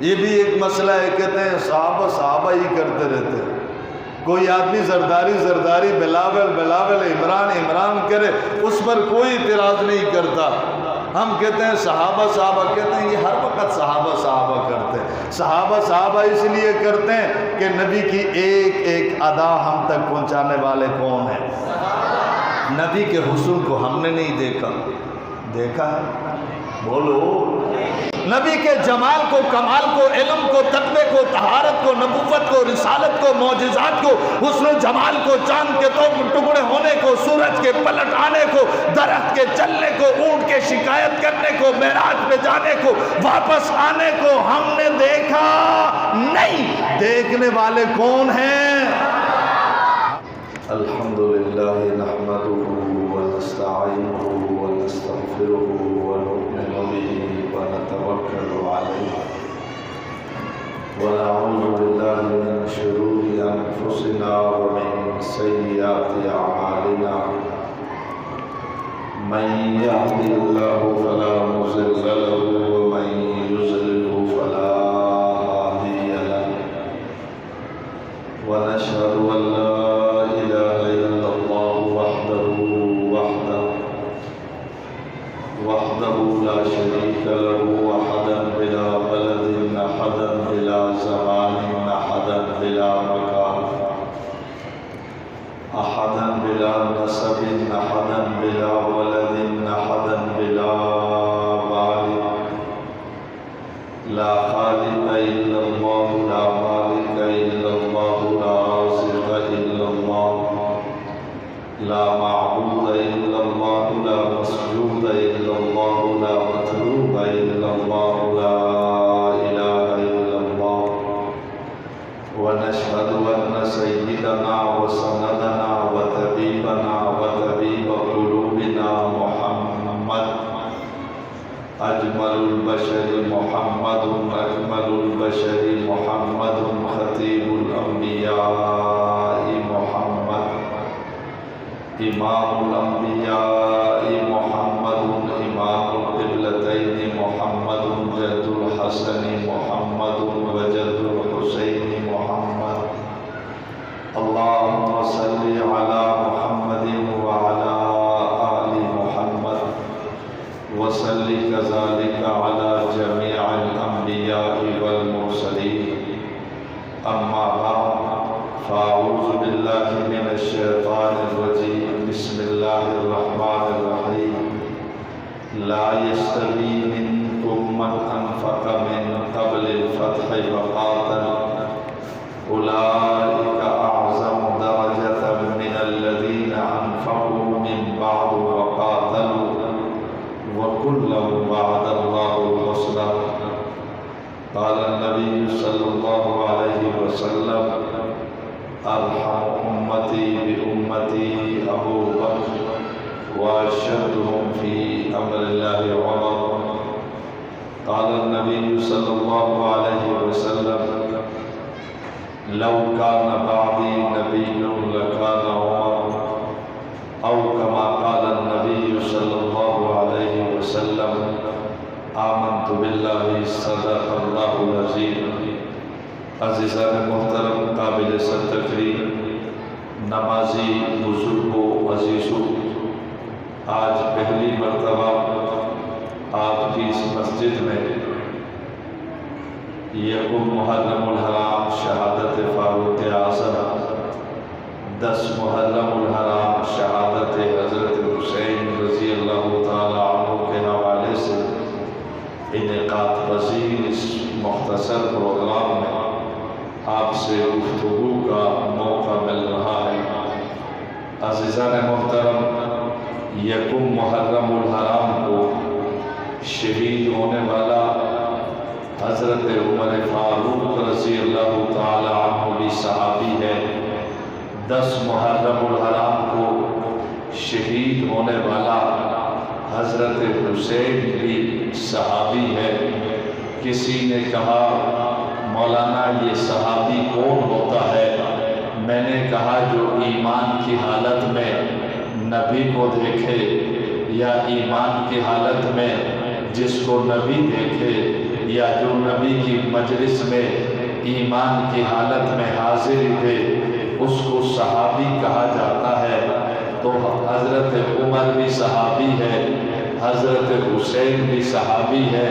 یہ بھی ایک مسئلہ ہے، کہتے ہیں صحابہ ہی کرتے رہتے ہیں۔ کوئی آدمی زرداری بلاول عمران کرے، اس پر کوئی اعتراض نہیں کرتا۔ ہم کہتے ہیں صحابہ کہتے ہیں، یہ ہر وقت صحابہ کرتے ہیں۔ صحابہ اس لیے کرتے ہیں کہ نبی کی ایک ایک ادا ہم تک پہنچانے والے کون ہیں؟ نبی کے حسن کو ہم نے نہیں دیکھا ہے؟ بولو۔ نبی کے جمال کو، کمال کو، علم کو، تقوی کو، طہارت کو، نبوت کو، رسالت کو، معجزات کو، حسن و جمال کو، چاند کے ٹکڑے ہونے کو، سورج کے پلٹ آنے کو، درخت کے چلنے کو، اونٹ کے شکایت کرنے کو، معراج پہ جانے کو، واپس آنے کو ہم نے دیکھا نہیں۔ دیکھنے والے کون ہیں؟ الحمدللہ نحمدہ ونستعینہ ونستغفرہ ونؤمن بہ ونتوکل علیہ ونعوذ باللہ من شرور انفسنا ومن سیئات اعمالنا من یهد اللہ فلا مضل له ومن یضلل فلا هادی له ونشهد ان لا وحده لا شريك له أحدا بلا بلد أحدا بلا زمان أحدا بلا مكان أحدا بلا نسب أحدا بلا ولد أحدا بلا والد لا خالق إلا الله لا مالك إلا الله لا رازق إلا الله لا معبود إلا الله لا مسجود إلا الله لا مطلوب إلا الله لا إله إلا الله ونشهد أن سيدنا وسندنا وطبيبنا وطبيب قلوبنا محمد أجمل البشر محمد أكمل البشر محمد خطيب الأنبياء محمد إمام الأنبياء محمد إمام القبلتين محمد جد الحسن محمد وجد الحسين محمد اللهم صل على محمد وعلى آل محمد وصل كذلك على جميع الأنبياء والمرسلين أما بعد فأعوذ بالله من الشيطان الرجيم بسم الله الرحمن الرحيم لا يستوي منكم من أنفق من قبل الفتح وقاتل أولئك أعظم درجة من الذين أنفقوا من بعد وقاتلوا وكلا وعد الله الحسنى قال النبي صلى الله عليه وسلم أرحم أمتي بأمتي أبو بكر وأشدهم في أمر الله عمر قال النبي صلى الله عليه وسلم لو كان بعدي نبي لكان عمر أو كما قال النبي صلى الله عليه وسلم آمنت بالله صدق الله العظيم عزیزان محترم قابل تکریم نمازی بزرگوں عزیزوں، آج پہلی مرتبہ آپ کی اس مسجد میں یکم محرم الحرام شہادت فاروق اعظم، 10 محرم الحرام شہادت حضرت حسین رضی اللہ تعالی عنہ کے حوالے سے انعقاد پذیر اس مختصر پروگرام میں آپ سے گفتگو کا موقع مل رہا ہے۔ عزیزان محترم، یکم محرم الحرام کو شہید ہونے والا حضرت عمر فاروق رضی اللہ تعالی عنہ بھی صحابی ہے۔ 10 محرم الحرام کو شہید ہونے والا حضرت حسین بھی صحابی ہے۔ کسی نے کہا مولانا یہ صحابی کون ہوتا ہے؟ میں نے کہا جو ایمان کی حالت میں نبی کو دیکھے یا ایمان کی حالت میں جس کو نبی دیکھے یا جو نبی کی مجلس میں ایمان کی حالت میں حاضر تھے اس کو صحابی کہا جاتا ہے۔ تو حضرت عمر بھی صحابی ہے، حضرت حسین بھی صحابی ہے،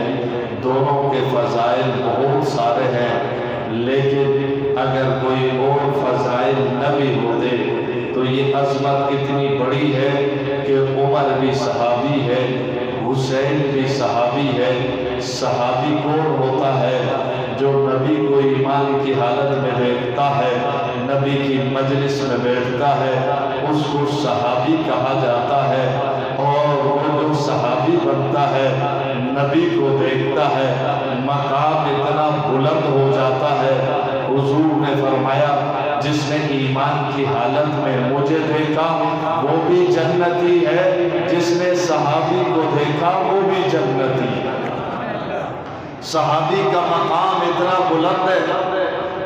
دونوں کے فضائل بہت سارے ہیں، لیکن اگر کوئی اور فضائل نہ بھی ہوتے تو یہ عظمت اتنی بڑی ہے کہ عمر بھی صحابی ہے، حسین بھی صحابی ہے۔ صحابی کون ہوتا ہے؟ جو نبی کو ایمان کی حالت میں دیکھتا ہے، نبی کی مجلس میں بیٹھتا ہے، اس کو صحابی کہا جاتا ہے۔ اور وہ جو صحابی بنتا ہے، نبی کو دیکھتا ہے، مقام اتنا بلند ہو جاتا ہے۔ حضور نے فرمایا جس نے ایمان کی حالت میں مجھے دیکھا وہ بھی جنتی ہے، جس نے صحابی کو دیکھا وہ بھی جنتی ہے۔ صحابی کا مقام اتنا بلند ہے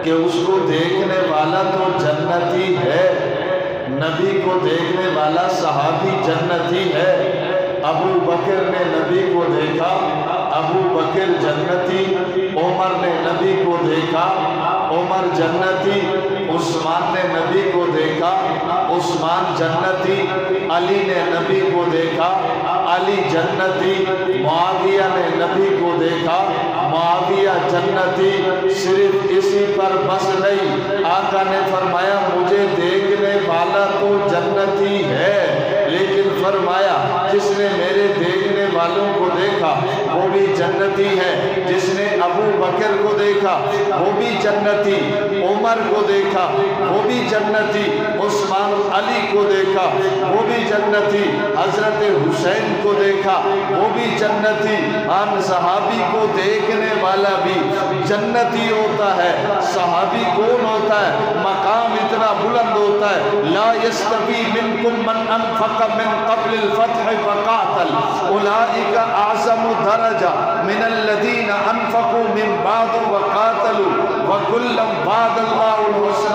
کہ اس کو دیکھنے والا تو جنتی ہے، نبی کو دیکھنے والا صحابی جنتی ہے۔ ابو بکر نے نبی کو دیکھا، ابو بکر جنتی۔ عمر نے نبی کو دیکھا، عمر جنتی۔ عثمان نے نبی کو دیکھا، عثمان جنتی۔ علی نے نبی کو دیکھا، علی جنتی۔ معاویہ نے نبی کو دیکھا، معاویہ جنتی۔ صرف اسی پر بس نہیں، آقا نے فرمایا مجھے دیکھنے والا تو جنتی ہے، لیکن فرمایا جس نے میرے دیکھنے والوں کو دیکھا وہ بھی جنتی ہے۔ جس نے ابو بکر کو دیکھا وہ بھی جنتی، عمر کو دیکھا وہ بھی جنتی، عثمان علی کو دیکھا وہ بھی جنتی، حضرت حسین کو دیکھا وہ بھی جنتی۔ ہم صحابی کو دیکھنے والا بھی جنتی ہوتا ہے۔ صحابی کون ہوتا ہے؟ مقام اتنا بلند ہوتا ہے۔ لا یستوی منکم من انفق من قبل الفتح وقاتل اولئک اعظم درجہ من الذین انفقوا من بعد وقاتلوا وکلا وعد اللہ الحسنی۔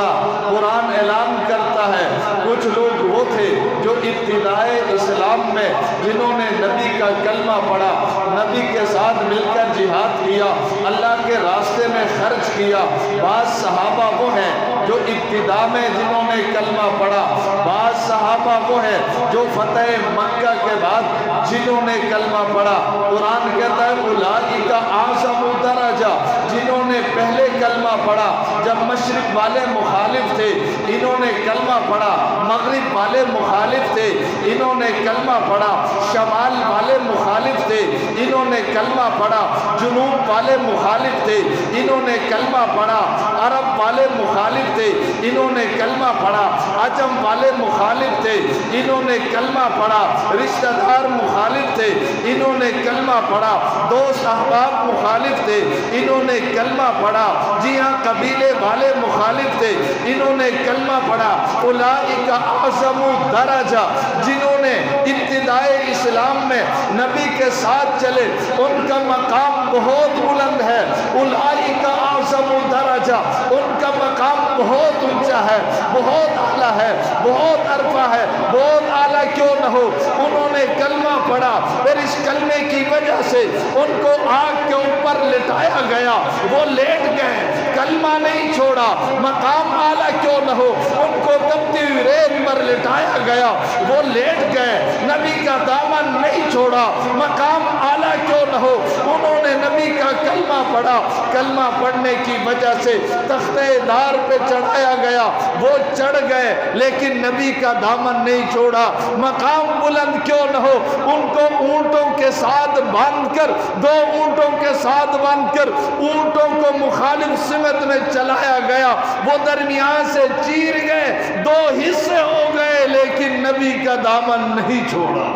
قرآن اعلان کرتا ہے کچھ لوگ وہ تھے جو ابتدائے اسلام میں جنہوں نے نبی کا کلمہ پڑھا، نبی کے ساتھ مل کر جہاد کیا، اللہ کے راستے میں خرچ کیا۔ بعض صحابہ وہ ہیں جو ابتدا میں جنہوں نے کلمہ پڑھا، بعض صحابہ وہ ہیں جو فتح مکہ کے بعد جنہوں نے کلمہ پڑھا۔ قرآن کہتا ہے اولئک اعظم درجہ، جنہوں نے پہلے کلمہ پڑھا جب مشرق والے مخالف تھے انہوں نے کلمہ پڑھا، مغرب والے مخالف تھے انہوں نے کلمہ پڑھا، شمال والے مخالف تھے انہوں نے کلمہ پڑھا، جنوب والے مخالف تھے انہوں نے کلمہ پڑھا، عرب والے مخالف تھے انہوں نے کلمہ پڑھا، عجم والے مخالف تھے انہوں نے کلمہ پڑھا، رشتہ دار مخالف تھے انہوں نے کلمہ پڑھا، دوست احباب مخالف تھے انہوں نے کلمہ پڑھا، جی ہاں قبیلے والے مخالف تھے انہوں نے کلمہ پڑھا۔ اولئک اعظم درجہ، جنہوں نے ابتدائے اسلام میں نبی کے ساتھ چلے ان کا مقام بہت بلند ہے۔ اولئک اعظم درجہ، ان کا مقام بہت اونچا ہے، بہت اعلیٰ ہے، بہت عرفہ ہے۔ بہت اعلیٰ کیوں نہ ہو، انہوں نے کلمہ پڑھا، پھر اس کلمے کی وجہ سے ان کو آگ کے اوپر لٹایا گیا، وہ لیٹ گئے، کلمہ نہیں چھوڑا۔ مقام اعلیٰ کیوں نہ ہو، ان کو تپتی ہوئی ریت پر لٹایا گیا، وہ لیٹ گئے، نبی کا دامن نہیں چھوڑا۔ مقام اعلیٰ کیوں نہ ہو، انہوں نے نبی کا کلمہ پڑھا، کلمہ پڑھنے کی وجہ سے تختے دار پہ چڑھایا گیا، وہ چڑھ گئے لیکن نبی کا دامن نہیں چھوڑا۔ مقام بلند کیوں نہ ہو، ان کو اونٹوں کے ساتھ باندھ کر، دو اونٹوں کے ساتھ باندھ کر اونٹوں کو مخالف سمت میں چلایا گیا، وہ درمیان سے چیر گئے، دو حصے ہو گئے لیکن نبی کا دامن نہیں چھوڑا۔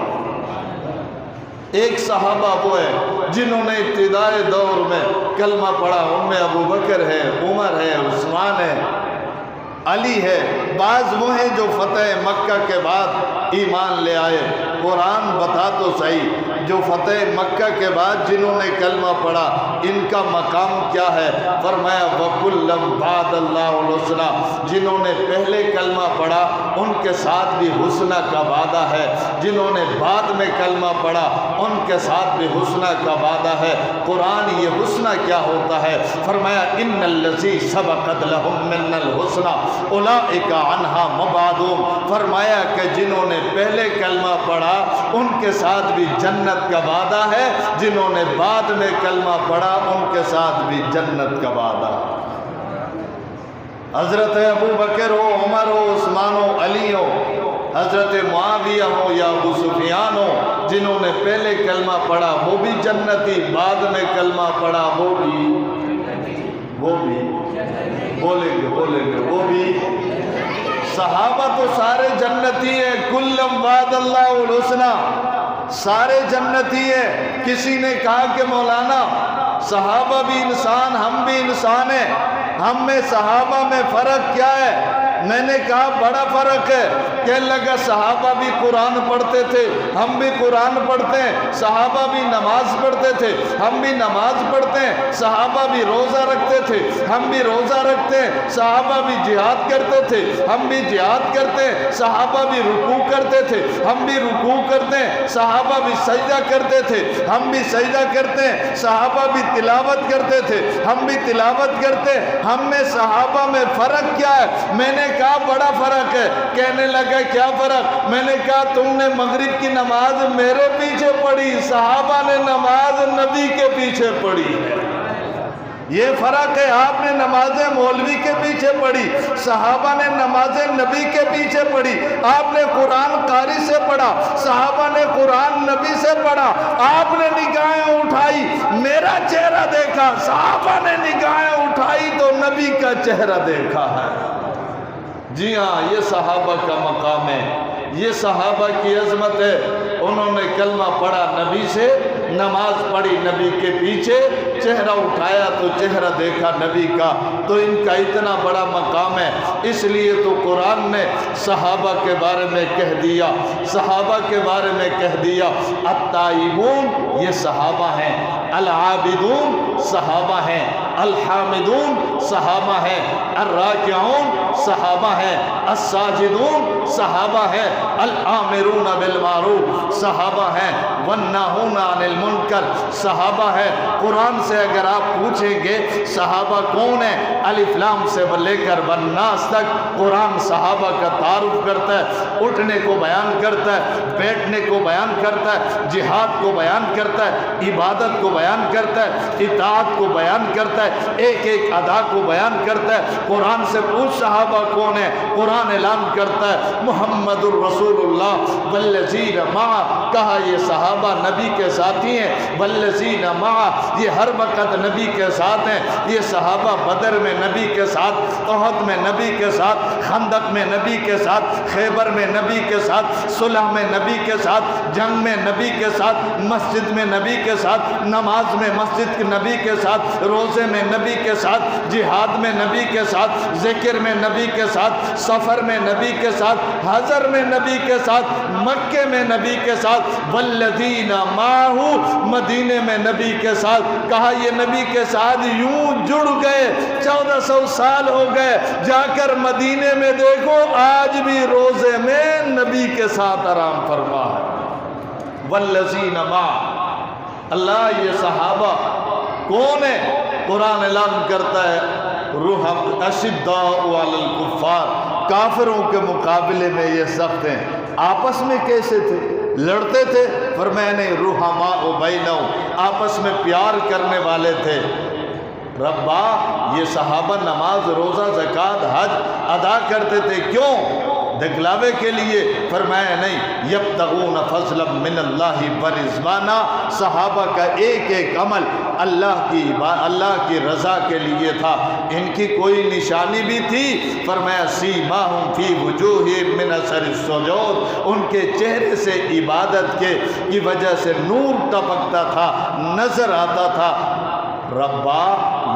ایک صحابہ وہ ہے جنہوں نے ابتدائے دور میں کلمہ پڑھا، ان میں ابو بکر ہے، عمر ہے، عثمان ہے، علی ہے۔ بعض وہ ہیں جو فتح مکہ کے بعد ایمان لے آئے۔ قرآن بتا تو صحیح جو فتح مکہ کے بعد جنہوں نے کلمہ پڑھا ان کا مقام کیا ہے؟ فرمایا وَكُلًّا وَعَدَ اللَّهُ الْحُسْنَى، جنہوں نے پہلے کلمہ پڑھا ان کے ساتھ بھی حسنہ کا وعدہ ہے، جنہوں نے بعد میں کلمہ پڑھا ان کے ساتھ بھی حسنہ کا وعدہ ہے۔ قرآن یہ حسنہ کیا ہوتا ہے؟ فرمایا ان الذی سبقت لهم من الحسنى اولئک عنہا مبعدون، فرمایا کہ جنہوں نے پہلے کلمہ پڑھا ان کے ساتھ بھی جنت کا وعدہ ہے، جنہوں نے بعد میں کلمہ پڑھا ان کے ساتھ بھی جنت کا وعدہ۔ حضرت ابو بکر ہو، عمر ہو، عثمان ہو، علی ہو، حضرت معاویہ ہو یا ابو سفیان ہو، جنہوں نے پہلے کلمہ پڑھا وہ بھی جنتی، بعد میں کلمہ پڑھا وہ بھی بولیں گے وہ بھی۔ صحابہ تو سارے جنتی ہیں، کلم وعد اللہ الحسنى، سارے جنتی ہیں۔ کسی نے کہا کہ مولانا صحابہ بھی انسان ہم بھی انسان ہیں، ہم میں صحابہ میں فرق کیا ہے؟ میں نے کہا بڑا فرق ہے۔ کہنے لگا صحابہ بھی قرآن پڑھتے تھے، ہم بھی قرآن پڑھتے ہیں، صحابہ بھی نماز پڑھتے تھے، ہم بھی نماز پڑھتے ہیں، صحابہ بھی روزہ رکھتے تھے، ہم بھی روزہ رکھتے ہیں، صحابہ بھی جہاد کرتے تھے، ہم بھی جہاد کرتے ہیں، صحابہ بھی رکوع کرتے تھے، ہم بھی رکوع کرتے ہیں، صحابہ بھی سجدہ کرتے تھے، ہم بھی سجدہ کرتے ہیں، صحابہ بھی تلاوت کرتے تھے، ہم بھی تلاوت کرتے ہیں، ہم میں صحابہ میں فرق کیا ہے؟ میں نے کہا بڑا فرق ہے۔ کہنے لگا کیا فرق؟ میں نے کہا تم نے مغرب کی نماز میرے پیچھے پڑھی، صحابہ نے نماز نبی کے پیچھے پڑھی ہے۔ یہ فرق ہے، آپ نے نمازیں مولوی کے پیچھے پڑھی، صحابہ نے نمازیں نبی کے پیچھے پڑھی۔ آپ نے قرآن قاری سے پڑھا، صحابہ نے قرآن نبی سے پڑھا۔ آپ نے نگاہیں اٹھائی میرا چہرہ دیکھا، صحابہ نے نگاہیں اٹھائی تو نبی کا چہرہ دیکھا ہے۔ جی ہاں، یہ صحابہ کا مقام ہے، یہ صحابہ کی عظمت ہے۔ انہوں نے کلمہ پڑھا نبی سے، نماز پڑھی نبی کے پیچھے، چہرہ اٹھایا تو چہرہ دیکھا نبی کا، تو ان کا اتنا بڑا مقام ہے۔ اس لیے تو قرآن نے صحابہ کے بارے میں کہہ دیا، صحابہ کے بارے میں کہہ دیا التائبون یہ صحابہ ہیں، العابدون صحابہ ہیں، الحامدون صحابہ ہیں، الراکعون صحابہ ہیں، الساجدون صحابہ ہیں، الآمرون بالمعروف صحابہ ہیں، والناہون عن المنکر صحابہ ہیں۔ قرآن سے اگر آپ پوچھیں گے صحابہ کون ہیں، الف لام سے لے کر والناس تک قرآن صحابہ کا تعارف کرتا ہے، اٹھنے کو بیان کرتا ہے، بیٹھنے کو بیان کرتا ہے، جہاد کو بیان کرتا ہے، عبادت کو بیان کرتا ہے، اطاعت کو بیان کرتا ہے، ایک ایک ادا کو بیان کرتا ہے۔ قرآن سے پوچھ صحابہ کون ہے، قرآن اعلان کرتا ہے محمد الرسول اللہ والذین معہ، کہا یہ صحابہ نبی کے ساتھی ہیں، والذین معہ یہ ہر وقت نبی کے ساتھ ہیں، یہ صحابہ بدر میں نبی کے ساتھ، احد میں نبی کے ساتھ، خندق میں نبی کے ساتھ، خیبر میں نبی کے ساتھ، صلح میں نبی کے ساتھ، جنگ میں نبی کے ساتھ، مسجد میں نبی کے ساتھ، نماز میں مسجد کے نبی کے ساتھ، روزے میں نبی کے ساتھ، جہاد میں نبی کے ساتھ، ذکر میں نبی کے ساتھ، سفر میں نبی کے ساتھ، حضر میں نبی کے ساتھ، مکے میں نبی کے ساتھ، والذین معہ مدینے میں نبی کے ساتھ۔ کہا یہ نبی کے ساتھ یوں جڑ گئے، 1400 سال ہو گئے، جا کر مدینے میں دیکھو آج بھی روزے میں نبی کے ساتھ آرام فرما ہے۔ والذین معہ، اللہ یہ صحابہ کون ہے؟ قرآن اعلان کرتا ہے اشداء علی الکفار، کافروں کے مقابلے میں یہ سخت ہیں۔ آپس میں کیسے تھے؟ لڑتے تھے؟ فرمایا نہیں، رحماء بینہم، آپس میں پیار کرنے والے تھے۔ ربا یہ صحابہ نماز روزہ زکوٰۃ حج ادا کرتے تھے، کیوں؟ دکھلاوے کے لیے؟ فرمایا نہیں، یبتغون فضلا من اللہ ورضوانا، صحابہ کا ایک ایک عمل اللہ کی رضا کے لیے تھا۔ ان کی کوئی نشانی بھی تھی؟ فرمایا سیماہم فی وجوہہم من اثر السجود، ان کے چہرے سے عبادت کی وجہ سے نور ٹپکتا تھا، نظر آتا تھا۔ ربا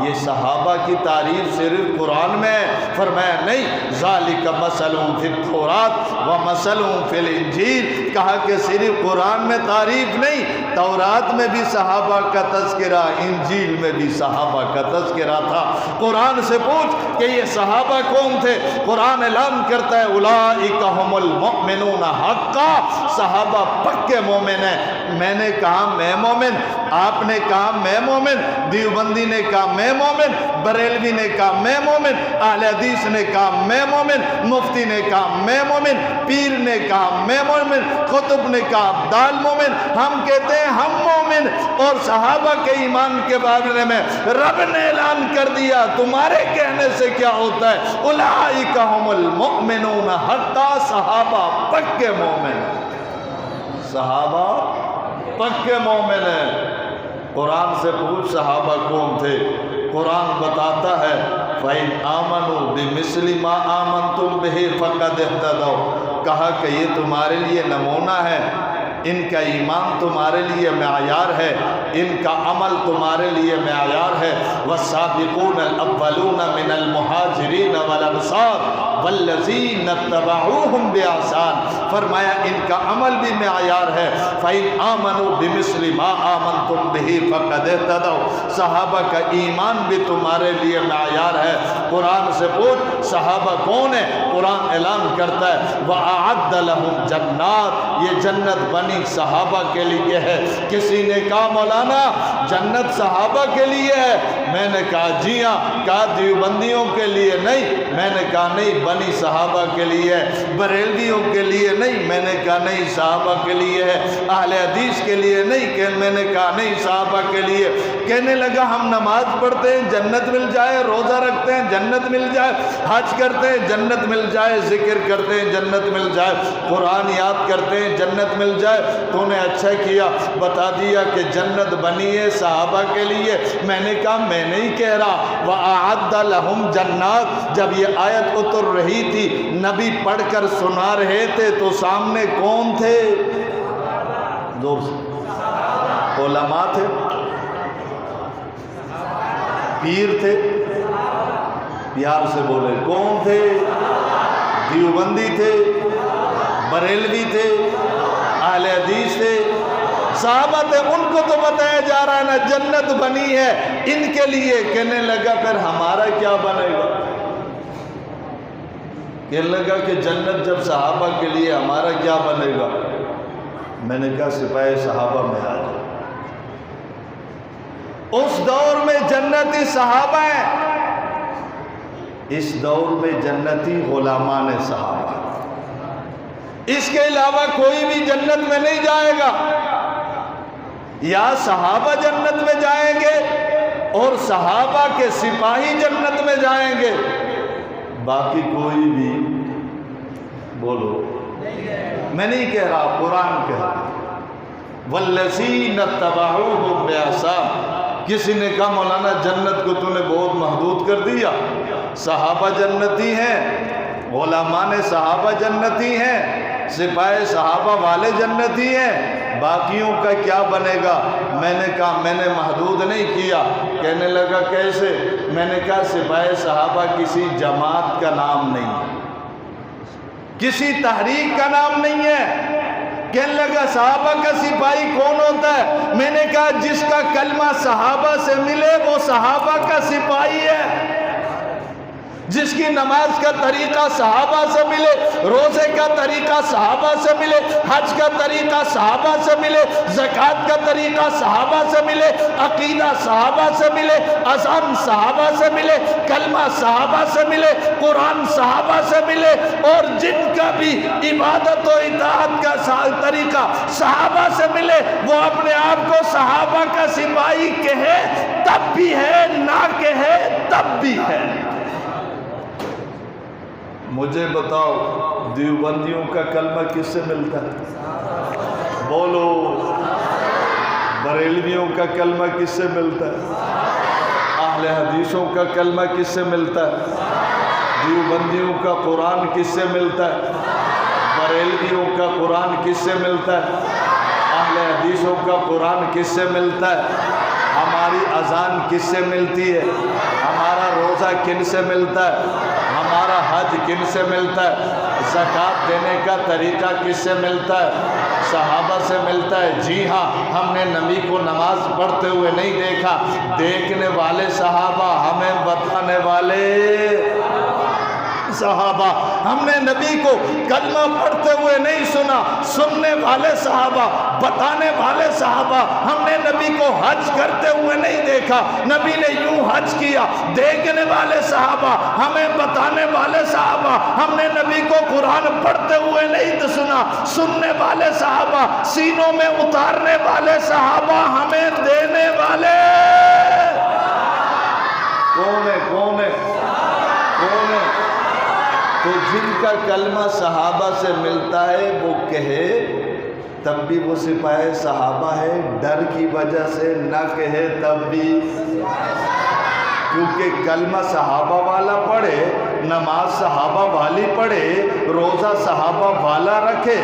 یہ صحابہ کی تعریف صرف قرآن میں ہے؟ فرمایا نہیں، ذالک مثلٌ فی التوراۃ و مثلٌ فی الانجیل، کہا کہ صرف قرآن میں تعریف نہیں، تورات میں بھی صحابہ کا تذکرہ، انجیل میں بھی صحابہ کا تذکرہ تھا۔ قرآن سے پوچھ کہ یہ صحابہ کون تھے؟ قرآن اعلان کرتا ہے اولئک ھم المؤمنون حقا، صحابہ پکے مومن ہیں۔ میں نے کہا میں مومن، آپ نے کہا میں مومن، دیوبندی نے کہا میں مومن، بریلوی نے کہا میں مومن، اہل حدیث نے کہا میں مومن، مفتی نے کہا میں مومن، پیر نے کہا میں مومن، قطب نے کہا دال مومن، ہم کہتے ہیں ہم مومن۔ اور صحابہ کے ایمان کے بارے میں رب نے اعلان کر دیا، تمہارے کہنے سے کیا ہوتا ہے؟ اولئک ھم المؤمنون حقا، صحابہ پکے مومن، صحابہ پکے مومن ہیں۔ قرآن سے پوچھ صحابہ کون تھے؟ قرآن بتاتا ہے فَإِنْ آمَنُوا بِمِثْلِ مَا آمَنْتُمْ بِهِ فَقَدِ اهْتَدَوْا، کہا کہ یہ تمہارے لیے نمونہ ہے، ان کا ایمان تمہارے لیے معیار ہے، ان کا عمل تمہارے لیے معیار ہے۔ وَالسَّابِقُونَ الْأَوَّلُونَ مِنَ الْمُهَاجِرِينَ وَالْأَنصَارِ وَالَّذِينَ اتَّبَعُوهُمْ بِإِحْسَانٍ، فرمایا ان کا عمل بھی معیار ہے۔ فَإِنْ آمَنُوا بِمِثْلِ مَا آمَنْتُمْ بِهِ فَقَدِ اهْتَدَوْا، صحابہ کا ایمان بھی تمہارے لیے معیار ہے۔ قرآن سے پوچھ صحابہ کون ہے؟ قرآن اعلان کرتا ہے وَأَعَدَّ لَهُمْ جَنَّاتٍ، یہ جنت بنی صحابہ کے لیے ہے۔ کسی نے کہا مولانا جنت صحابہ کے لیے ہے، میں نے کہا جی ہاں، کہا دیوبندیوں کے لیے نہیں، میں نے کہا نہیں بنی صحابہ کے لیے ہے، بریلویوں کے لیے نہیں، میں نے کہا نہیں صحابہ کے لیے ہے، اہل حدیث کے لیے نہیں، کہ میں نے کہا نہیں صحابہ کے لیے۔ کہنے لگا ہم نماز پڑھتے ہیں جنت مل جائے، روزہ رکھتے ہیں جنت مل جائے، حج کرتے ہیں جنت مل جائے، ذکر کرتے ہیں جنت مل جائے، قرآن یاد کرتے ہیں جنت مل جائے۔ تو نے اچھا کیا بتا دیا کہ جنت بنی ہے صحابہ کے لیے۔ میں نے کہا میں نہیں کہہ رہا وَأَعَدَّ لَهُمْ جَنَّاتٍ، جب یہ آیت اتر رہی تھی نبی پڑھ کر سنا رہے تھے تو سامنے کون تھے؟ زور سے، علماء تھے، پیر تھے، پیار سے بولے کون تھے؟ دیوبندی تھے، بریلوی تھے، اہل حدیث تھے، صحابہ تھے۔ ان کو تو بتایا جا رہا ہے نا جنت بنی ہے ان کے لیے۔ کہنے لگا پھر ہمارا کیا بنے گا؟ کہنے لگا کہ جنت جب صحابہ کے لیے ہمارا کیا بنے گا؟ میں نے کہا سپاہی صحابہ میں آ جاؤ۔ اس دور میں جنتی صحابہ ہیں، اس دور میں جنتی غلامان صحابہ، اس کے علاوہ کوئی بھی جنت میں نہیں جائے گا۔ یا صحابہ جنت میں جائیں گے اور صحابہ کے سپاہی جنت میں جائیں گے، باقی کوئی بھی بولو میں نہیں کہہ رہا، قرآن کہہ رہا وَالَّذِينَ اتَّبَعُوهُمْ بِإِحْسَانٍ۔ کسی نے کہا مولانا جنت کو تو نے بہت محدود کر دیا، صحابہ جنتی ہیں، علماء صحابہ جنتی ہیں، سپاہی صحابہ والے جنتی ہیں، باقیوں کا کیا بنے گا؟ میں نے کہا میں نے محدود نہیں کیا۔ کہنے لگا کیسے؟ میں نے کہا سپاہی صحابہ کسی جماعت کا نام نہیں ہے، کسی تحریک کا نام نہیں ہے۔ کہنے لگا صحابہ کا سپاہی کون ہوتا ہے؟ میں نے کہا جس کا کلمہ صحابہ سے ملے وہ صحابہ کا سپاہی ہے، جس کی نماز کا طریقہ صحابہ سے ملے، روزے کا طریقہ صحابہ سے ملے، حج کا طریقہ صحابہ سے ملے، زکوٰۃ کا طریقہ صحابہ سے ملے، عقیدہ صحابہ سے ملے، اذان صحابہ سے ملے، کلمہ صحابہ سے ملے، قرآن صحابہ سے ملے، اور جن کا بھی عبادت و اطاعت کا طریقہ صحابہ سے ملے وہ اپنے آپ کو صحابہ کا سپاہی کہے تب بھی ہے، نہ کہے تب بھی ہے۔ مجھے بتاؤ دیوبندیوں کا کلمہ کس سے ملتا ہے؟ بولو۔ بریلویوں کا کلمہ کس سے ملتا ہے؟ اہل حدیثوں کا کلمہ کس سے ملتا ہے؟ دیوبندیوں کا قرآن کس سے ملتا ہے؟ بریلویوں کا قرآن کس سے ملتا ہے؟ اہل حدیثوں کا قرآن کس سے ملتا ہے؟ ہماری اذان کس سے ملتی ہے؟ ہمارا روزہ کن سے ملتا ہے؟ ہمارا حج کن سے ملتا ہے؟ زکوٰۃ دینے کا طریقہ کس سے ملتا ہے؟ صحابہ سے ملتا ہے۔ جی ہاں، ہم نے نبی کو نماز پڑھتے ہوئے نہیں دیکھا، دیکھنے والے صحابہ، ہمیں بتانے والے صحابہ۔ ہم نے نبی کو کلمہ پڑھتے ہوئے نہیں سنا، سننے والے صحابہ، بتانے والے صحابہ۔ ہم نے نبی کو حج کرتے ہوئے نہیں دیکھا، نبی نے یوں حج کیا، دیکھنے والے صحابہ، ہمیں بتانے والے صحابہ۔ ہم نے نبی کو قرآن پڑھتے ہوئے نہیں سنا، سننے والے صحابہ، سینوں میں اتارنے والے صحابہ، ہمیں دینے والے کون ہے؟ کون ہے؟ کون ہے؟ تو جن کا کلمہ صحابہ سے ملتا ہے وہ کہے تب بھی وہ سپاہ صحابہ ہے، ڈر کی وجہ سے نہ کہے تب بھی، کیونکہ کلمہ صحابہ والا پڑھے، نماز صحابہ والی پڑھے، روزہ صحابہ والا رکھے،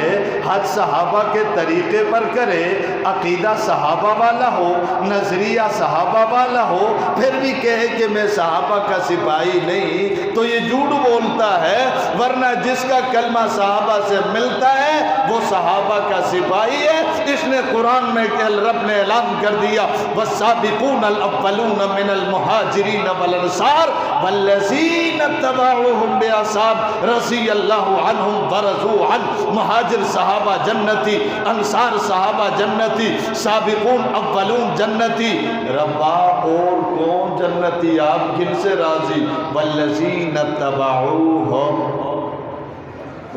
حج صحابہ کے طریقے پر کرے، عقیدہ صحابہ والا ہو، نظریہ صحابہ والا ہو، پھر بھی کہے کہ میں صحابہ کا سپاہی نہیں، تو یہ جھوٹ بولتا ہے۔ ورنہ جس کا کلمہ صحابہ سے ملتا ہے وہ صحابہ کا سپاہی ہے۔ اس نے قرآن میں رب نے اعلان کر دیا والسابقون الاولون من المہاجرین والانصار والذین اتبعوہم بإحسان رضی اللہ عنہم ورضوا عنہ۔ مہاجر صحابہ جنتی، انصار صحابہ جنتی، سابقون اولون جنتی۔ ربا اور کون جنتی؟ آپ کن سے راضی؟ والذین اتبعوہم،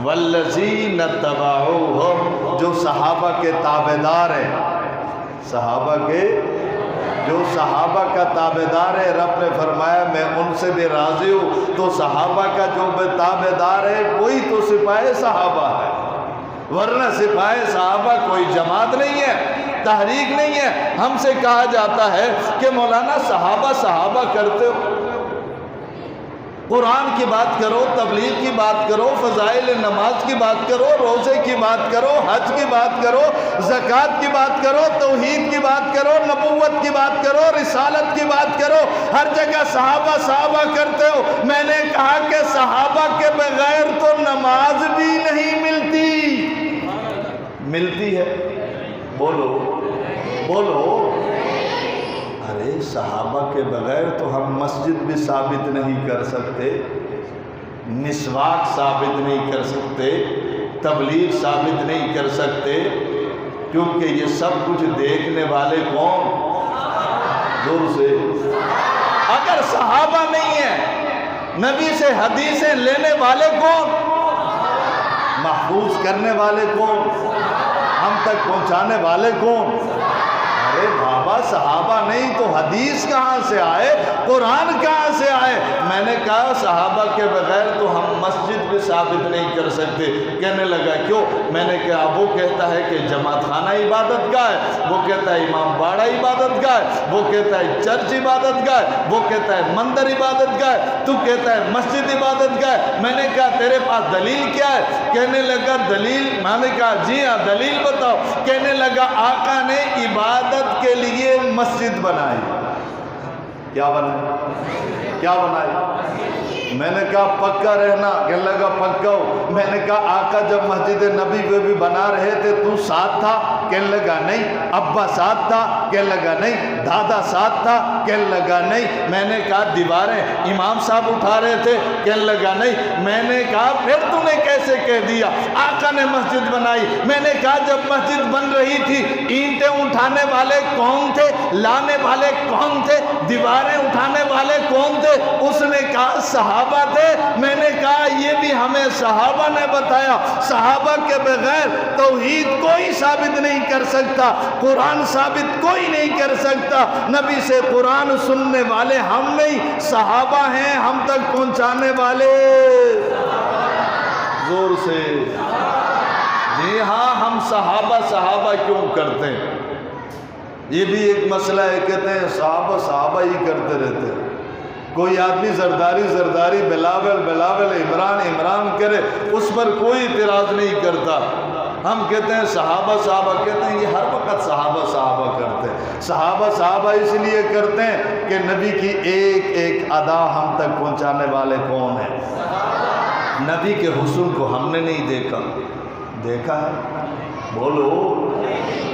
والذین اتبعوہم، جو صحابہ کے تابعدار ہیں، صحابہ کے جو صحابہ کا تابعدار ہے، رب نے فرمایا میں ان سے بھی راضی ہوں۔ تو صحابہ کا جو تابعدار ہے وہی تو سپاہ صحابہ ہے، ورنہ سپاہ صحابہ کوئی جماعت نہیں ہے، تحریک نہیں ہے۔ ہم سے کہا جاتا ہے کہ مولانا صحابہ کرتے ہو، قرآن کی بات کرو، تبلیغ کی بات کرو، فضائل نماز کی بات کرو، روزے کی بات کرو، حج کی بات کرو، زکوٰۃ کی بات کرو، توحید کی بات کرو، نبوت کی بات کرو، رسالت کی بات کرو، ہر جگہ صحابہ کرتے ہو۔ میں نے کہا کہ صحابہ کے بغیر تو نماز بھی نہیں ملتی ہے۔ بولو ارے صحابہ کے بغیر تو ہم مسجد بھی ثابت نہیں کر سکتے، مسواک ثابت نہیں کر سکتے، تبلیغ ثابت نہیں کر سکتے، کیونکہ یہ سب کچھ دیکھنے والے کون؟ زور سے۔ اگر صحابہ نہیں ہیں، نبی سے حدیثیں لینے والے کون؟ محفوظ کرنے والے کون؟ ہم تک پہنچانے والے کون؟ ارے بابا صحابہ نہیں تو حدیث کہاں سے آئے، قرآن کہاں سے آئے؟ میں نے کہا صحابہ کے بغیر تو ہم مسجد بھی ثابت نہیں کر سکتے۔ کہنے لگا کیوں؟ میں نے کہا وہ کہتا ہے کہ جماعت خانہ عبادت گاہ ہے، وہ کہتا ہے امام باڑہ عبادت گاہ ہے، وہ کہتا ہے چرچ عبادت گاہ ہے، وہ کہتا ہے مندر عبادت گاہ ہے، تو کہتا ہے مسجد عبادت گاہ ہے۔ میں نے کہا تیرے پاس دلیل کیا ہے؟ کہنے لگا دلیل، میں نے کہا جی ہاں دلیل بتاؤ۔ کہنے لگا آقا نے عبادت کے لیے مسجد بنائی۔ کیا بنائی؟ میں نے کہا پکا رہنا؟ کہنے لگا پکا ہو۔ میں نے کہا آقا جب مسجد نبی پہ بھی بنا رہے تھے تو ساتھ تھا؟ کہنے لگا نہیں۔ ابا ساتھ تھا؟ کہنے لگا نہیں۔ دادا ساتھ تھا؟ کہنے لگا نہیں۔ میں نے کہا دیواریں امام صاحب اٹھا رہے تھے؟ کہنے لگا نہیں۔ میں نے کہا پھر تو نے کیسے کہہ دیا آقا نے مسجد بنائی؟ میں نے کہا جب مسجد بن رہی تھی اینٹیں اٹھانے والے کون تھے، لانے والے کون تھے، دیواریں اٹھانے والے کون تھے؟ اس نے کہا صحابہ تھے۔ میں نے کہا یہ بھی ہمیں صحابہ نے بتایا، صحابہ کے بغیر توحید کوئی ثابت نہیں کر سکتا، قرآن ثابت کوئی نہیں کر سکتا۔ نبی سے قرآن سننے والے ہم نہیں، صحابہ ہیں ہم تک پہنچانے والے۔ زور سے جی ہاں، ہم صحابہ کیوں کرتے ہیں؟ یہ بھی ایک مسئلہ ہے۔ کہتے ہیں صحابہ ہی کرتے رہتے ہیں۔ کوئی آدمی زرداری بلاول عمران کرے، اس پر کوئی اعتراض نہیں کرتا، ہم کہتے ہیں صحابہ صحابہ، کہتے ہیں یہ ہر وقت صحابہ صحابہ کرتے ہیں۔ صحابہ صحابہ اس لیے کرتے ہیں کہ نبی کی ایک ایک ادا ہم تک پہنچانے والے کون ہیں؟ نبی کے حسن کو ہم نے نہیں دیکھا ہے؟ بولو۔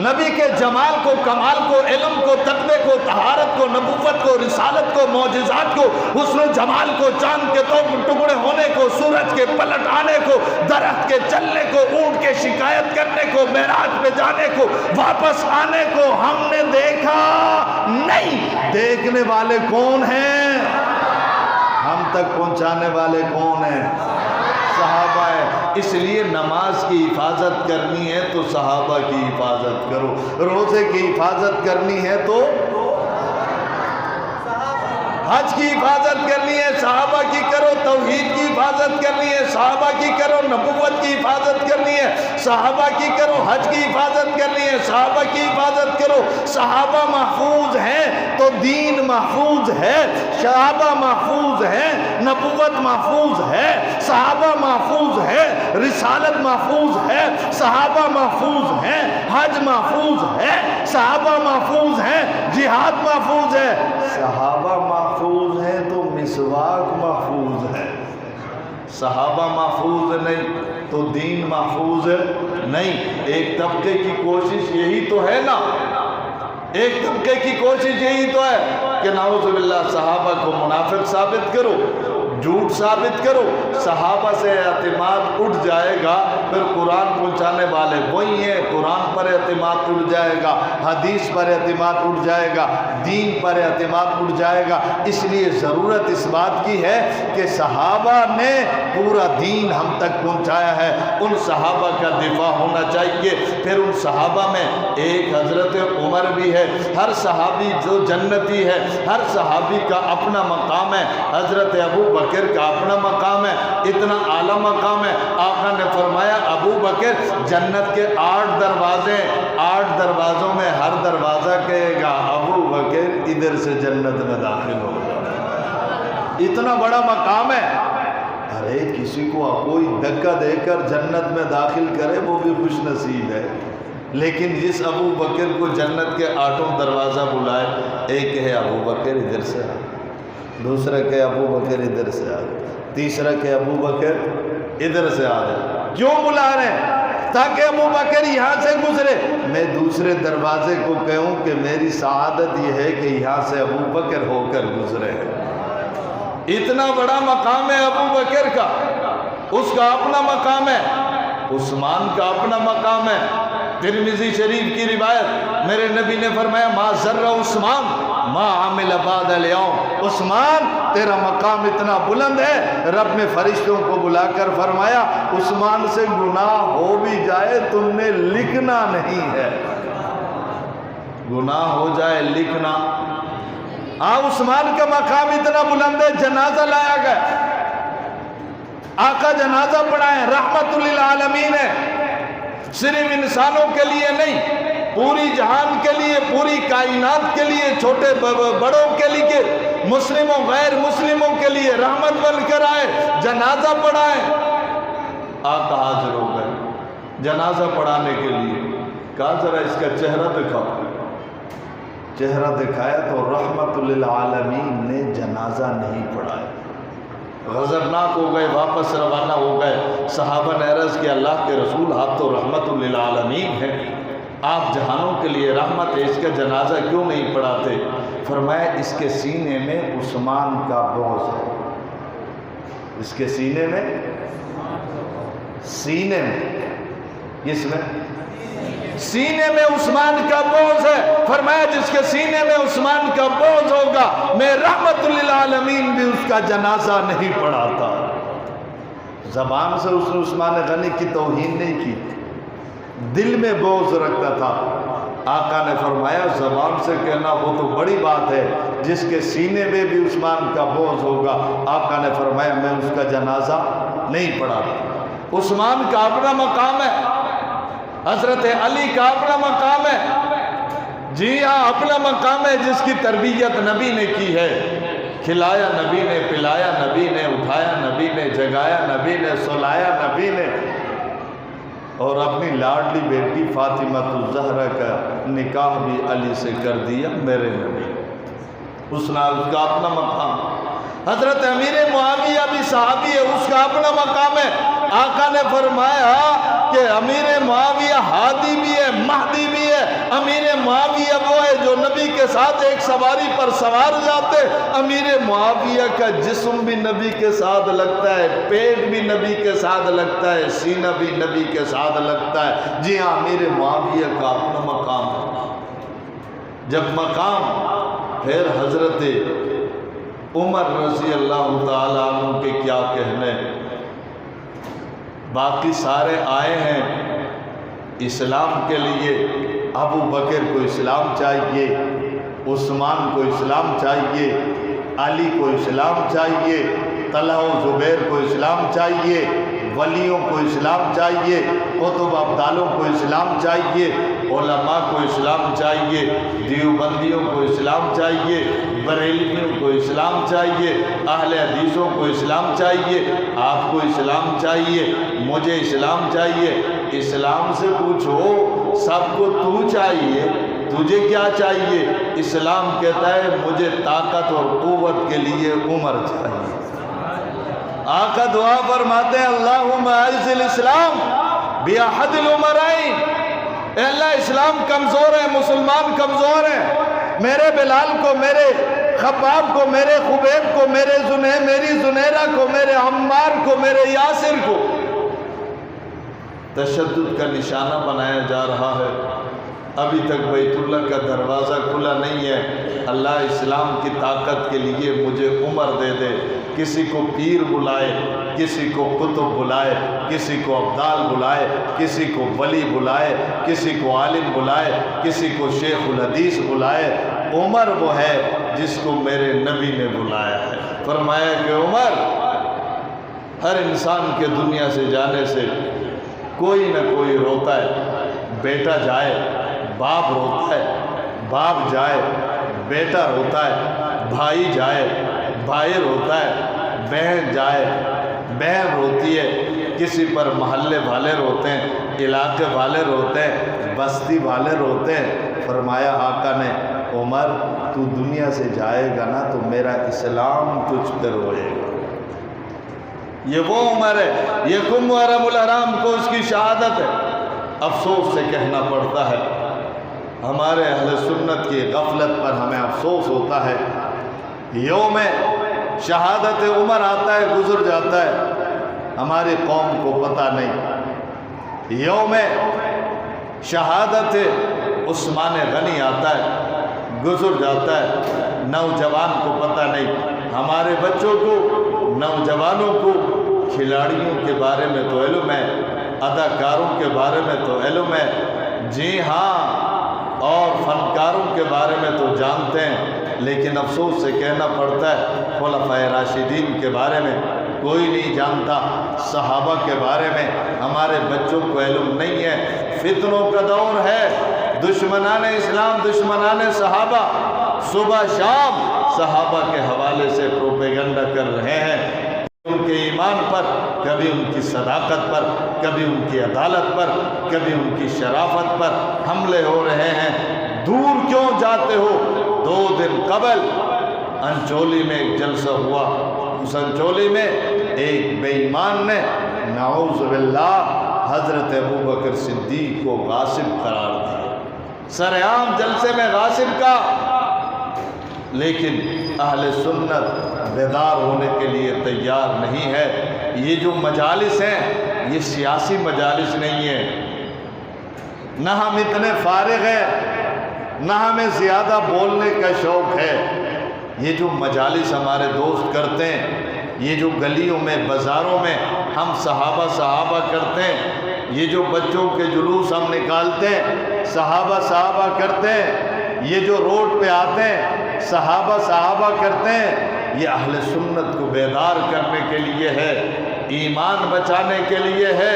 نبی کے جمال کو، کمال کو، علم کو، تقوی کو، طہارت کو، نبوت کو، رسالت کو، معجزات کو، حسن و جمال کو، چاند کے دو ٹکڑے ہونے کو، سورج کے پلٹ آنے کو، درخت کے چلنے کو، اونٹ کے شکایت کرنے کو، معراج پہ جانے کو، واپس آنے کو ہم نے دیکھا نہیں۔ دیکھنے والے کون ہیں؟ ہم تک پہنچانے والے کون ہیں؟ صحابہ ہے۔ اس لیے نماز کی حفاظت کرنی ہے تو صحابہ کی حفاظت کرو، روزے کی حفاظت کرنی ہے تو حج کی حفاظت کرنی ہے صحابہ کی کرو، توحید کی حفاظت کرنی ہے صحابہ کی کرو، نبوت کی حفاظت کرنی ہے صحابہ کی کرو، حج کی حفاظت کرنی ہے صحابہ کی حفاظت کرو۔ صحابہ محفوظ ہیں تو دین محفوظ ہے، صحابہ محفوظ ہیں، نبوت محفوظ ہے، صحابہ محفوظ ہے، رسالت محفوظ ہے، صحابہ محفوظ ہیں، حج محفوظ ہے، صحابہ محفوظ ہیں، جہاد محفوظ ہے۔ صحابہ محفوظ ہیں تو مسواک محفوظ ہے۔ صحابہ محفوظ نہیں تو دین محفوظ نہیں۔ ایک طبقے کی کوشش یہی تو ہے نا، ایک طبقے کی کوشش یہی تو ہے کہ نعوذ باللہ صحابہ کو منافق ثابت کرو، جھوٹ ثابت کرو۔ صحابہ سے اعتماد اٹھ جائے گا پھر قرآن پہنچانے والے وہی ہیں، قرآن پر اعتماد اٹھ جائے گا، حدیث پر اعتماد اٹھ جائے گا، دین پر اعتماد اٹھ جائے گا۔ اس لیے ضرورت اس بات کی ہے کہ صحابہ نے پورا دین ہم تک پہنچایا ہے، ان صحابہ کا دفاع ہونا چاہیے۔ پھر ان صحابہ میں ایک حضرت عمر بھی ہے، ہر صحابی جو جنتی ہے، ہر صحابی کا اپنا مقام ہے۔ حضرت ابو بکر کا اپنا مقام ہے، اتنا اعلیٰ مقام ہے۔ آقا نے فرمایا ابو بکر جنت کے 8 دروازے، 8 دروازوں میں ہر دروازہ کہے گا ابو بکر ادھر سے جنت میں داخل ہوگا۔ اتنا بڑا مقام ہے۔ ارے کسی کو کوئی دھکا دے کر جنت میں داخل کرے وہ بھی خوش نصیب ہے، لیکن جس ابو بکر کو جنت کے 8 دروازہ بلائے، ایک کہ ابو بکر ادھر سے آ، دوسرا کہ ابو بکر ادھر سے آ، تیسرا کہ ابو بکر ادھر سے آ جائے۔ کیوں بلا رہے ہیں؟ تاکہ ابو بکر یہاں سے گزرے، میں دوسرے دروازے کو کہوں کہ میری سعادت یہ ہے کہ یہاں سے ابو بکر ہو کر گزرے۔ اتنا بڑا مقام ہے ابو بکر کا، اس کا اپنا مقام ہے، عثمان کا اپنا مقام ہے۔ ترمذی شریف کی روایت، میرے نبی نے فرمایا ما ذر عثمان ما عمل بعد اليوم، عثمان تیرا مقام اتنا بلند ہے، رب نے فرشتوں کو بلا کر فرمایا عثمان سے گناہ ہو بھی جائے تم نے لکھنا نہیں ہے، گناہ ہو جائے لکھنا۔ عثمان کا مقام اتنا بلند ہے، جنازہ لایا گیا، آقا جنازہ پڑھائیں، رحمت للعالمین ہے، صرف انسانوں کے لیے نہیں، پوری جہان کے لیے، پوری کائنات کے لیے، چھوٹے بڑوں کے لیے، مسلموں غیر مسلموں کے لیے رحمت بن کر آئے، جنازہ پڑھائیں۔ آقا حاضر ہو گئے جنازہ پڑھانے کے لیے، کہا ذرا اس کا چہرہ دکھاؤ، چہرہ دکھایا تو رحمت للعالمین نے جنازہ نہیں پڑھایا، غضبناک ہو گئے، واپس روانہ ہو گئے۔ صحابہ نے عرض کیا اللہ کے رسول آپ تو رحمت للعالمین ہیں، آپ جہانوں کے لیے رحمت ہے، اس کا جنازہ کیوں نہیں پڑھاتے؟ فرمایا اس کے سینے میں عثمان کا بغض ہے، اس کے سینے میں، سینے میں، اس میں سینے میں عثمان کا بغض ہے۔ فرمایا جس کے سینے میں عثمان کا بغض ہوگا میں رحمت للعالمین بھی اس کا جنازہ نہیں پڑھاتا۔ زبان سے اس نے عثمان غنی کی توہین نہیں کی، دل میں بغض رکھتا تھا۔ آقا نے فرمایا زبان سے کہنا وہ تو بڑی بات ہے، جس کے سینے میں بھی عثمان کا بغض ہوگا، آقا نے فرمایا میں اس کا جنازہ نہیں پڑھاتا۔ عثمان کا اپنا مقام ہے، حضرت علی کا اپنا مقام ہے، جی ہاں اپنا مقام ہے، جس کی تربیت نبی نے کی ہے، کھلایا نبی نے، پلایا نبی نے، اٹھایا نبی نے، جگایا نبی نے، سلایا نبی نے۔ اور اپنی لاڈلی بیٹی فاطمہ الزہرا کا نکاح بھی علی سے کر دیا میرے نبی۔ اس کا اپنا مقام۔ حضرت امیر معاویہ بھی صحابی ہے، اس کا اپنا مقام ہے۔ آقا نے فرمایا کہ امیر معاویہ ہادی بھی ہے، مہدی بھی ہے۔ امیر معاویہ وہ ہے جو نبی کے ساتھ ایک سواری پر سوار جاتے۔ امیر معاویہ کا جسم بھی نبی کے ساتھ لگتا ہے، پیٹ بھی نبی کے ساتھ لگتا ہے، سینہ بھی نبی کے ساتھ لگتا ہے۔ جی ہاں، امیر معاویہ کا اپنا مقام ہے۔ جب مقام پھر حضرت عمر رضی اللہ تعالیٰ عنہ کے کیا کہنے، باقی سارے آئے ہیں اسلام کے لیے۔ ابو بکر کو اسلام چاہیے، عثمان کو اسلام چاہیے، علی کو اسلام چاہیے، طلحہ و زبیر کو اسلام چاہیے، ولیوں کو اسلام چاہیے، قطب ابدالوں کو اسلام چاہیے، علماء کو اسلام چاہیے، دیوبندیوں کو اسلام چاہیے، بریلویوں کو اسلام چاہیے، اہل حدیثوں کو اسلام چاہیے، آپ کو اسلام چاہیے، مجھے اسلام چاہیے۔ اسلام سے پوچھو، سب کو تو چاہیے، تجھے کیا چاہیے؟ اسلام کہتا ہے مجھے طاقت اور قوت کے لیے عمر چاہیے۔ آقا دعا فرماتے ہیں اللہم اعز الاسلام باحد العمرین۔ اے اللہ، اسلام کمزور ہے، مسلمان کمزور ہیں، میرے بلال کو، میرے خباب کو، میرے خبیب کو، میری زنیرہ کو، میرے عمار کو، میرے یاسر کو تشدد کا نشانہ بنایا جا رہا ہے۔ ابھی تک بیت اللہ کا دروازہ کھلا نہیں ہے۔ اللہ اسلام کی طاقت کے لیے مجھے عمر دے دے۔ کسی کو پیر بلائے، کسی کو قطب بلائے، کسی کو ابدال بلائے، کسی کو ولی بلائے، کسی کو عالم بلائے، کسی کو شیخ الحدیث بلائے۔ عمر وہ ہے جس کو میرے نبی نے بلایا ہے۔ فرمایا کہ عمر، ہر انسان کے دنیا سے جانے سے کوئی نہ کوئی روتا ہے۔ بیٹا جائے باپ روتا ہے، باپ جائے بیٹا روتا ہے، بھائی جائے بھائی روتا ہے، بہن جائے بہن روتی ہے۔ کسی پر محلے والے روتے ہیں، علاقے والے روتے ہیں، بستی والے روتے ہیں۔ فرمایا آقا نے عمر تو دنیا سے جائے گا نا تو میرا اسلام تجھ پر روئے گا۔ یہ وہ عمر ہے، یہ کم محرم الحرام کو اس کی شہادت ہے۔ افسوس سے کہنا پڑتا ہے، ہمارے اہل سنت کی غفلت پر ہمیں افسوس ہوتا ہے۔ یوم شہادت عمر آتا ہے، گزر جاتا ہے، ہماری قوم کو پتہ نہیں۔ یوم شہادت عثمان غنی آتا ہے، گزر جاتا ہے، نوجوان کو پتہ نہیں۔ ہمارے بچوں کو، نوجوانوں کو کھلاڑیوں کے بارے میں تو علم ہے، اداکاروں کے بارے میں تو علم ہے، جی ہاں، اور فنکاروں کے بارے میں تو جانتے ہیں، لیکن افسوس سے کہنا پڑتا ہے خلفائے راشدین کے بارے میں کوئی نہیں جانتا۔ صحابہ کے بارے میں ہمارے بچوں کو علم نہیں ہے۔ فتنوں کا دور ہے، دشمنان اسلام، دشمنان صحابہ صبح شام صحابہ کے حوالے سے پروپیگنڈا کر رہے ہیں۔ ان کے ایمان پر، کبھی ان کی صداقت پر، کبھی ان کی عدالت پر، کبھی ان کی شرافت پر حملے ہو رہے ہیں۔ دور کیوں جاتے ہو؟ 2 دن قبل انچولی میں ایک جلسہ ہوا، اس انچولی میں ایک بے ایمان نے نعوذ باللہ حضرت ابوبکر صدیق کو غاصب قرار دیا، سرعام جلسے میں غاصب کا۔ لیکن اہل سنت بیدار ہونے کے لیے تیار نہیں ہے۔ یہ جو مجالس ہیں یہ سیاسی مجالس نہیں ہیں، نہ ہم اتنے فارغ ہیں، نہ ہمیں زیادہ بولنے کا شوق ہے۔ یہ جو مجالس ہمارے دوست کرتے ہیں، یہ جو گلیوں میں بازاروں میں ہم صحابہ کرتے ہیں، یہ جو بچوں کے جلوس ہم نکالتے ہیں صحابہ کرتے ہیں، یہ جو روڈ پہ آتے ہیں صحابہ کرتے ہیں، یہ اہل سنت کو بیدار کرنے کے لیے ہے، ایمان بچانے کے لیے ہے۔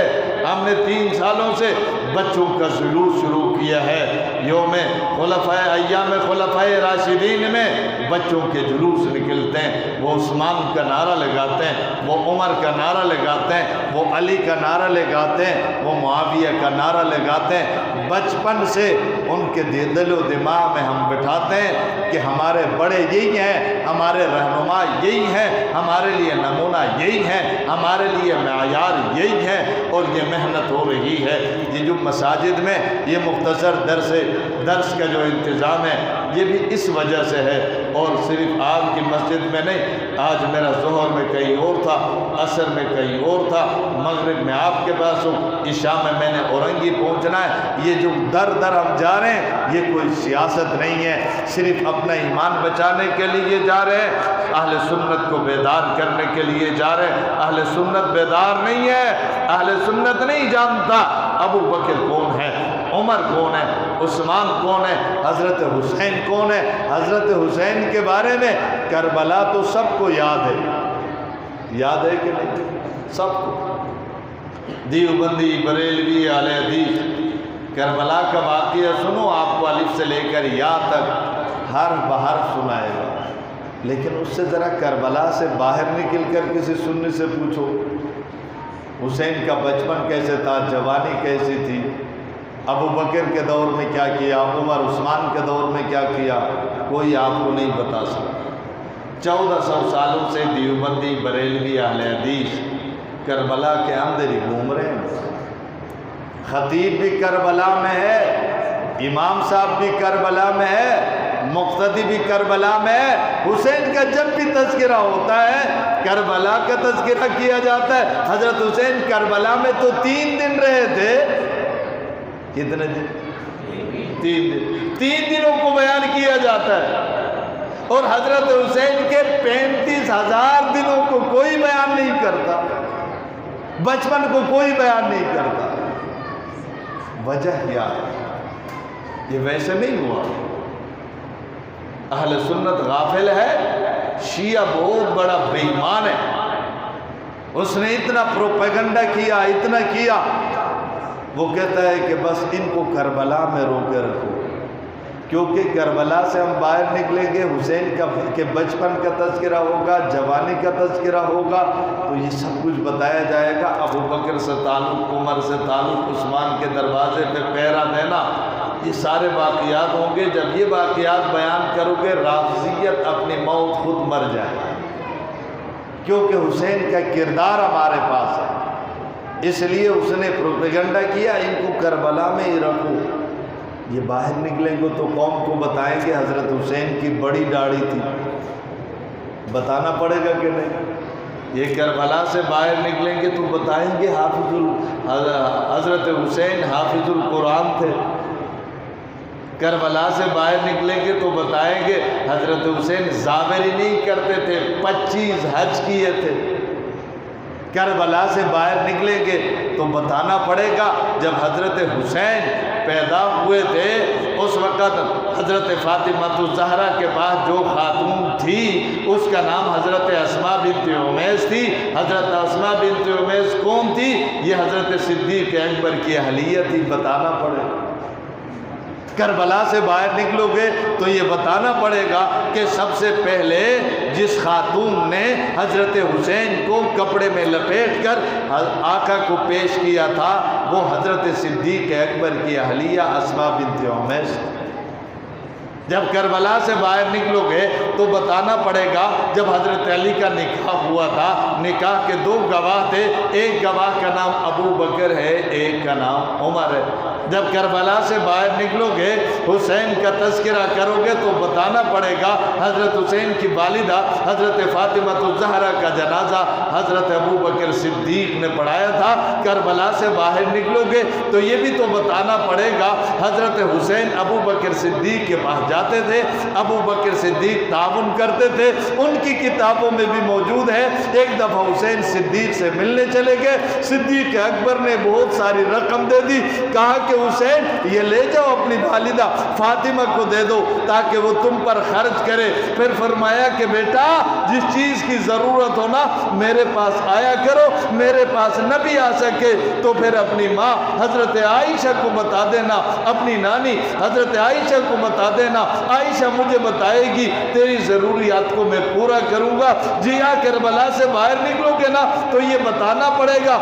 ہم نے 3 سالوں سے بچوں کا جلوس شروع کیا ہے۔ یوم ایام خلفائے راشدین میں بچوں کے جلوس نکلتے ہیں، وہ عثمان کا نعرہ لگاتے ہیں، وہ عمر کا نعرہ لگاتے ہیں، وہ علی کا نعرہ لگاتے ہیں، وہ معاویہ کا نعرہ لگاتے ہیں۔ بچپن سے ان کے دل و دماغ میں ہم بٹھاتے ہیں کہ ہمارے بڑے یہی ہیں، ہمارے رہنما یہی ہیں، ہمارے لیے نمونہ یہی ہے، ہمارے لیے معیار یہی ہے، اور یہ محنت ہو رہی ہے۔ یہ جو مساجد میں یہ مختصر درس کا جو انتظام ہے یہ بھی اس وجہ سے ہے، اور صرف آپ کی مسجد میں نہیں، آج میرا ظہر میں کہیں اور تھا، عصر میں کہیں اور تھا، مغرب میں آپ کے پاس ہوں، عشاء میں نے اورنگی پہنچنا ہے۔ یہ جو در ہم جا رہے ہیں یہ کوئی سیاست نہیں ہے، صرف اپنا ایمان بچانے کے لیے جا رہے ہیں، اہل سنت کو بیدار کرنے کے لیے جا رہے ہیں۔ اہل سنت بیدار نہیں ہے، اہل سنت نہیں جانتا ابو بکر کون ہے، عمر کون ہے، عثمان کون ہے، حضرت حسین کون ہے۔ حضرت حسین کے بارے میں کربلا تو سب کو یاد ہے، یاد ہے کہ نہیں؟ سب کو، دیوبندی، بریلوی، اہل حدیث، کربلا کا واقعہ سنو، آپ کو الف سے لے کر یا تک ہر بہر سنائے گا، لیکن اس سے ذرا کربلا سے باہر نکل کر کسی سنی سے پوچھو، حسین کا بچپن کیسے تھا، جوانی کیسی تھی، ابو بکر کے دور میں کیا کیا، عمر عثمان کے دور میں کیا کیا، کوئی آپ کو نہیں بتا سکتا۔ 1400 سالوں سے دیوبندی، بریلوی، اہل حدیث کربلا کے اندر ہی گھوم رہے ہیں۔ خطیب بھی کربلا میں ہے، امام صاحب بھی کربلا میں ہے، مقتدی بھی کربلا میں ہے۔ حسین کا جب بھی تذکرہ ہوتا ہے کربلا کا تذکرہ کیا جاتا ہے۔ حضرت حسین کربلا میں تو 3 دن رہے تھے، کتنے دن؟ 3 دن، 3 دنوں کو بیان کیا جاتا ہے، اور حضرت حسین کے 35,000 دنوں کو کوئی بیان نہیں کرتا، بچپن کو کوئی بیان نہیں کرتا۔ وجہ کیا ہے؟ یہ ویسے نہیں ہوا۔ اہل سنت غافل ہے، شیعہ بہت بڑا بے ایمان ہے، اس نے اتنا پروپیگنڈا کیا، اتنا کیا، وہ کہتا ہے کہ بس ان کو کربلا میں روکے رکھو، کیونکہ کربلا سے ہم باہر نکلیں گے، حسین کے بچپن کا تذکرہ ہوگا، جوانی کا تذکرہ ہوگا، تو یہ سب کچھ بتایا جائے گا۔ ابو بکر سے تعلق، عمر سے تعلق، عثمان کے دروازے پہ پہرا دینا، یہ سارے واقعات ہوں گے۔ جب یہ واقعات بیان کرو گے رافضیت اپنی موت خود مر جائے، کیونکہ حسین کا کردار ہمارے پاس ہے، اس لیے اس نے پروپیگنڈا کیا ان کو کربلا میں ہی رکھو۔ یہ باہر نکلیں گے تو قوم کو بتائیں گے حضرت حسین کی بڑی داڑھی تھی، بتانا پڑے گا کہ نہیں؟ یہ کربلا سے باہر نکلیں گے تو بتائیں گے حضرت حسین حافظ القرآن تھے، کربلا سے باہر نکلیں گے تو بتائیں گے حضرت حسین زاوری نہیں کرتے تھے، 25 حج کیے تھے۔ کربلا سے باہر نکلیں گے تو بتانا پڑے گا جب حضرت حسین پیدا ہوئے تھے اس وقت حضرت فاطمہ الزہرا کے پاس جو خاتون تھی اس کا نام حضرت اسماء بنت امیس تھی۔ حضرت اسماء بنت امیس کون تھی؟ یہ حضرت صدیق اکبر کی اہلیہ تھی، بتانا پڑے گا۔ کربلا سے باہر نکلو گے تو یہ بتانا پڑے گا کہ سب سے پہلے جس خاتون نے حضرت حسین کو کپڑے میں لپیٹ کر آقا کو پیش کیا تھا وہ حضرت صدیق اکبر کی اہلیہ اسماء بنت امیس۔ جب کربلا سے باہر نکلو گے تو بتانا پڑے گا جب حضرت علی کا نکاح ہوا تھا، نکاح کے 2 گواہ تھے، ایک گواہ کا نام ابو بکر ہے، ایک کا نام عمر ہے۔ جب کربلا سے باہر نکلو گے حسین کا تذکرہ کرو گے تو بتانا پڑے گا حضرت حسین کی والدہ حضرت فاطمہ الزہرا کا جنازہ حضرت ابو بکر صدیق نے پڑھایا تھا۔ کربلا سے باہر نکلو گے تو یہ بھی تو بتانا پڑے گا حضرت حسین ابو بکر صدیق کے پاس جاتے تھے، ابو بکر صدیق تعاون کرتے تھے، ان کی کتابوں میں بھی موجود ہے۔ ایک دفعہ حسین صدیق سے ملنے چلے گئے، صدیق اکبر نے بہت ساری رقم دے دی، کہا کہ حسین یہ لے جاؤ اپنی والدہ فاطمہ کو دے دو تاکہ وہ تم پر خرچ کرے۔ پھر فرمایا کہ بیٹا جس چیز کی ضرورت ہو نا میرے پاس آیا کرو، میرے پاس نہ بھی آ سکے تو پھر اپنی ماں حضرت عائشہ کو بتا دینا، اپنی نانی حضرت عائشہ کو بتا دینا، عائشہ مجھے بتائے گی، تیری ضروریات کو میں پورا کروں گا۔ جی ہاں کربلا سے باہر نکلو گے نا تو یہ بتانا پڑے گا۔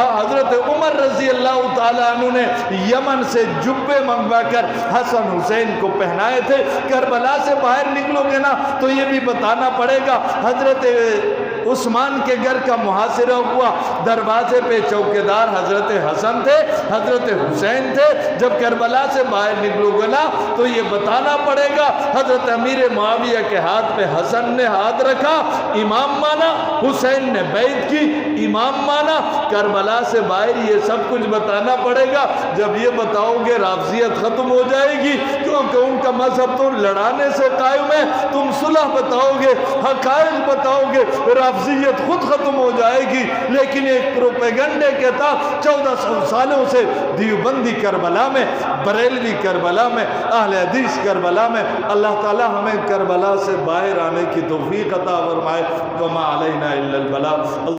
حضرت عمر رضی اللہ تعالیٰ عنہ نے یمن سے جبے منگوا کر حسن حسین کو پہنائے تھے۔ کربلا سے باہر نکلو گے نا تو یہ بھی بتانا پڑے گا۔ حضرت عثمان کے گھر کا محاصرہ ہوا، دروازے پہ چوکیدار حضرت حسن تھے، حضرت حسین تھے۔ جب کربلا سے باہر نکلو گے نا تو یہ بتانا پڑے گا حضرت امیر معاویہ کے ہاتھ پہ حسن نے ہاتھ رکھا، امام مانا، حسین نے بیعت کی، امام مانا۔ کربلا سے باہر یہ سب کچھ بتانا پڑے گا۔ جب یہ بتاؤ گے رافضیت ختم ہو جائے گی، کیونکہ ان کا مذہب تو لڑانے سے قائم ہے۔ تم صلح بتاؤ گے، حقائق بتاؤ گے، رافضیت خود ختم ہو جائے گی۔ لیکن ایک پروپیگنڈے کے تحت 1400 سالوں سے دیوبندی کربلا میں، بریلوی کربلا میں، اہل حدیث کربلا میں، اللہ تعالی ہمیں کربلا سے باہر آنے کی توفیق عطا فرمائے۔ وما علینا الا البلاغ۔